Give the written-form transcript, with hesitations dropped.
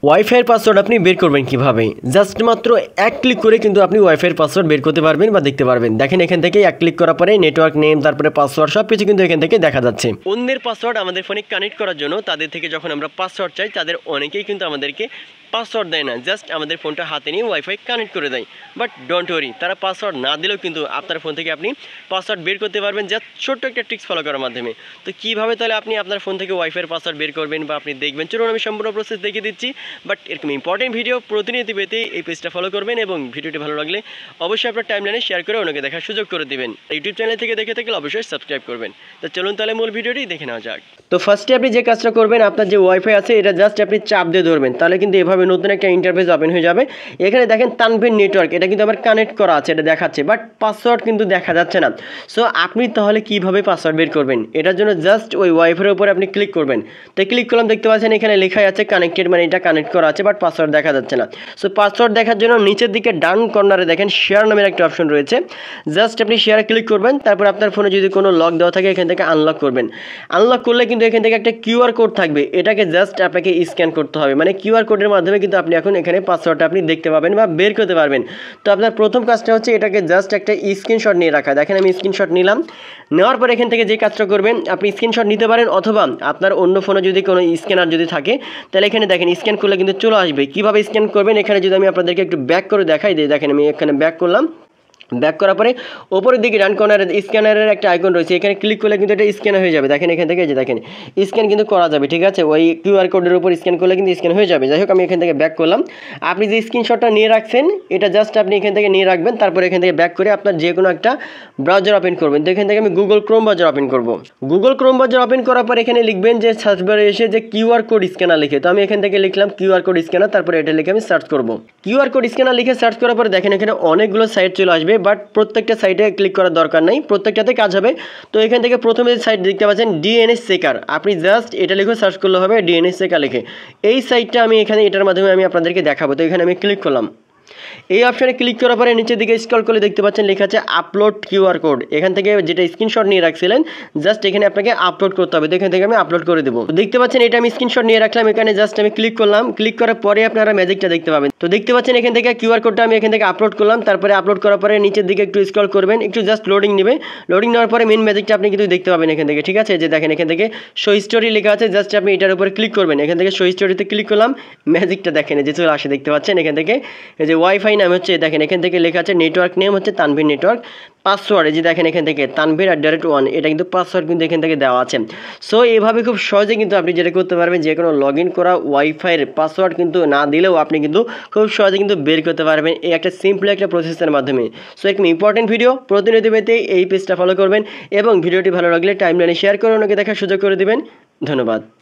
ওয়াইফাইয়ের password আপনি বের করবেন কিভাবে? জাস্ট মাত্র এক ক্লিক করে কিন্তু আপনি ওয়াইফাইয়ের পাসওয়ার্ড বের করতে পারবেন বা দেখতে পারবেন। দেখেন এখান থেকে এক ক্লিক করার পরে নেটওয়ার্ক নেম, তারপরে পাসওয়ার্ড সব কিছু কিন্তু এখান থেকে দেখা যাচ্ছে। অন্যের পাসওয়ার্ড আমাদের ফোনে কানেক্ট করার জন্য তাদের থেকে যখন আমরা পাসওয়ার্ড চাই, তাদের অনেকেই কিন্তু আমাদেরকে পাসওয়ার্ড দেয় না, জাস্ট আমাদের ফোনটা হাতে নিয়ে ওয়াইফাই কানেক্ট করে দেয়। বাট ডোন্ট ওয়ারি, তারা পাসওয়ার্ড না দিলেও কিন্তু আপনার ফোন থেকে আপনি পাসওয়ার্ড বের করতে পারবেন জাস্ট ছোট্ট একটা ট্রিক্স ফলো করার মাধ্যমে। তো কীভাবে তাহলে আপনি আপনার ফোন থেকে ওয়াইফাইয়ের পাসওয়ার্ড বের করবেন বা আপনি দেখবেন, চলুন আমি সম্পূর্ণ প্রসেস দেখিয়ে দিচ্ছি। বাট এরকম ইম্পর্টেন্ট ভিডিও প্রতিনিয়ত পেতে এই পেজটা ফলো করবেন এবং ভিডিওটি ভালো লাগলে অবশ্যই আপনার টাইমলাইনে শেয়ার করে অন্যকে দেখার সুযোগ করে দেবেন। ইউটিউব চ্যানেল থেকে দেখে থাকলে অবশ্যই সাবস্ক্রাইব করবেন। তো চলুন তাহলে মূল ভিডিওটি দেখে নেওয়া যাক। তো ফার্স্টে আপনি যে কাজটা করবেন, আপনার যে ওয়াইফাই আছে এটা জাস্ট আপনি চাপ দিয়ে ধরবেন, তাহলে কিন্তু এভাবে নতুন একটা ইন্টারফেস ওপেন হয়ে যাবে। এখানে দেখেন তানভীর নেটওয়ার্ক, এটা কিন্তু আমার কানেক্ট করা আছে, এটা দেখাচ্ছে, বাট পাসওয়ার্ড কিন্তু দেখা যাচ্ছে না। সো আপনি তাহলে কিভাবে পাসওয়ার্ড বের করবেন? এটার জন্য জাস্ট ওই ওয়াইফাইয়ের উপরে আপনি ক্লিক করবেন। তো ক্লিক করলাম, দেখতে পাচ্ছেন এখানে লেখা আছে কানেক্টেড, মানে এটা কানেক্ট করা আছে, বাট পাসওয়ার্ড দেখা যাচ্ছে না। সো পাসওয়ার্ড দেখার জন্য নিচের দিকে ডান কর্নারে দেখেন শেয়ার নামের একটা অপশন রয়েছে, জাস্ট আপনি শেয়ারে ক্লিক করবেন। তারপর আপনার ফোনে যদি কোনো লক দেওয়া থাকে এখান থেকে আনলক করবেন। আনলক করলে কিন্তু এখান থেকে একটা কিউআর কোড থাকবে, এটাকে জাস্ট আপনাকে স্ক্যান করতে হবে, মানে কিউআর কোডের মাধ্যমে কিন্তু আপনি এখন এখানে পাসওয়ার্ডটা আপনি দেখতে পাবেন বা বের করতে পারবেন। তো আপনার প্রথম কাজটা হচ্ছে এটাকে জাস্ট একটা স্ক্রিনশট নিয়ে রাখা। দেখেন আমি স্ক্রিনশট নিলাম, নেওয়ার পর এখান থেকে যে কাজটা করবেন, আপনি স্ক্রিনশট নিতে পারেন অথবা আপনার অন্য ফোনে যদি কোনো স্ক্যানার যদি থাকে তাহলে এখানে দেখেন স্ক্যান করলে কিন্তু চলে আসবে। কীভাবে স্ক্যান করবেন এখানে যদি আমি আপনাদেরকে একটু ব্যাক করে দেখাই দিই, দেখেন আমি এখানে ব্যাক করলাম। ব্যাক করার পরে ওপরের দিকে ডান কর্নারে স্ক্যানারের একটা আইকন রয়েছে, এখানে ক্লিক করলে কিন্তু এটা স্ক্যান হয়ে যাবে। দেখেন এখান থেকে যে দেখেন স্ক্যান কিন্তু করা যাবে, ঠিক আছে, ওই কিউআর কোডের উপর স্ক্যান করলে কিন্তু স্ক্যান হয়ে যাবে। যাই হোক আমি এখান থেকে ব্যাক করলাম। আপনি যে স্ক্রিনশটটা নিয়ে রাখছেন এটা জাস্ট আপনি এখান থেকে নিয়ে রাখবেন, তারপর এখান থেকে ব্যাক করে আপনার যে কোনো একটা ব্রাউজার ওপেন করবেন। তো এখান থেকে আমি গুগল ক্রোম ব্রাউজার ওপেন করব। গুগল ক্রোম ব্রাউজার ওপেন করার পর এখানে লিখবেন যে সার্চ বারে এসে যে কিউআর কোড স্ক্যানার লিখে, তো আমি এখান থেকে লিখলাম কিউআর কোড স্ক্যানার, তারপরে এটা লিখে আমি সার্চ করব। কিউআর কোড স্ক্যানার লিখে সার্চ করার পরে দেখেন এখানে অনেকগুলো সাইট চলে আসবে, বাট প্রত্যেকটা সাইটে ক্লিক করার দরকার নাই, প্রত্যেকটাতে কাজ হবে। তো এখান থেকে প্রথমে যে সাইট দেখতে পাচ্ছেন ডিএনএস চেকার, আপনি জাস্ট এটা লিখে সার্চ করলে হবে ডিএনএস চেকার লিখে। এই সাইটটা আমি এখানে এটার মাধ্যমে আমি আপনাদেরকে দেখাবো। তো এখানে আমি ক্লিক করলাম। এই অপশানে ক্লিক করার পরে নিচের দিকে স্ক্রল করলে দেখতে পাচ্ছেন লেখা আছে আপলোড কিউআর কোড। এখান থেকে যেটা স্ক্রিনশট নিয়ে রাখছিলেন জাস্ট এখানে আপনাকে আপলোড করতে হবে। তো এখান থেকে আমি আপলোড করে দেবো। দেখতে পাচ্ছেন এটা আমি স্ক্রিনশট নিয়ে রাখলাম, এখানে জাস্ট আমি ক্লিক করলাম। ক্লিক করার পরে আপনারা ম্যাজিকটা দেখতে পাবেন। তো দেখতে পাচ্ছেন এখান থেকে কিউআর কোডটা আমি এখান থেকে আপলোড করলাম। তারপরে আপলোড করার পরে নিচের দিকে একটু স্ক্রল করবেন, একটু জাস্ট লোডিং নেবে। লোডিং নেওয়ার পরে মেন ম্যাজিকটা আপনি কিন্তু দেখতে পাবেন এখান থেকে, ঠিক আছে, যে দেখেন এখান থেকে শো স্টোরি লেখা আছে, জাস্ট আপনি এটার উপরে ক্লিক করবেন। এখান থেকে শো স্টোরিতে ক্লিক করলাম, ম্যাজিকটা দেখেন যে চলে আসে, দেখতে পাচ্ছেন এখান থেকে এই যে ওয়াইফাই নাম হচ্ছে, দেখেন এখান থেকে লেখা আছে নেটওয়ার্ক নেম হচ্ছে তানভীর নেটওয়ার্ক, পাসওয়ার্ড এই যে দেখেন এখান থেকে তানভীর@1, এটা কিন্তু পাসওয়ার্ড কিন্তু এখান থেকে দেওয়া আছে। সো এইভাবে খুব সহজে কিন্তু আপনি যেটা করতে পারবেন, যে কোনো লগ ইন করা ওয়াইফাইয়ের পাসওয়ার্ড কিন্তু না দিলেও আপনি কিন্তু খুব সহজে কিন্তু বের করতে পারবেন এই একটা সিম্পল একটা প্রসেসের মাধ্যমে। সো একদম ইম্পর্টেন্ট ভিডিও, প্রতিনিয়ত পেতে এই পেজটা ফলো করবেন এবং ভিডিওটি ভালো লাগলে টাইমলাইনে শেয়ার করে অন্যকে দেখার সুযোগ করে দেবেন। ধন্যবাদ।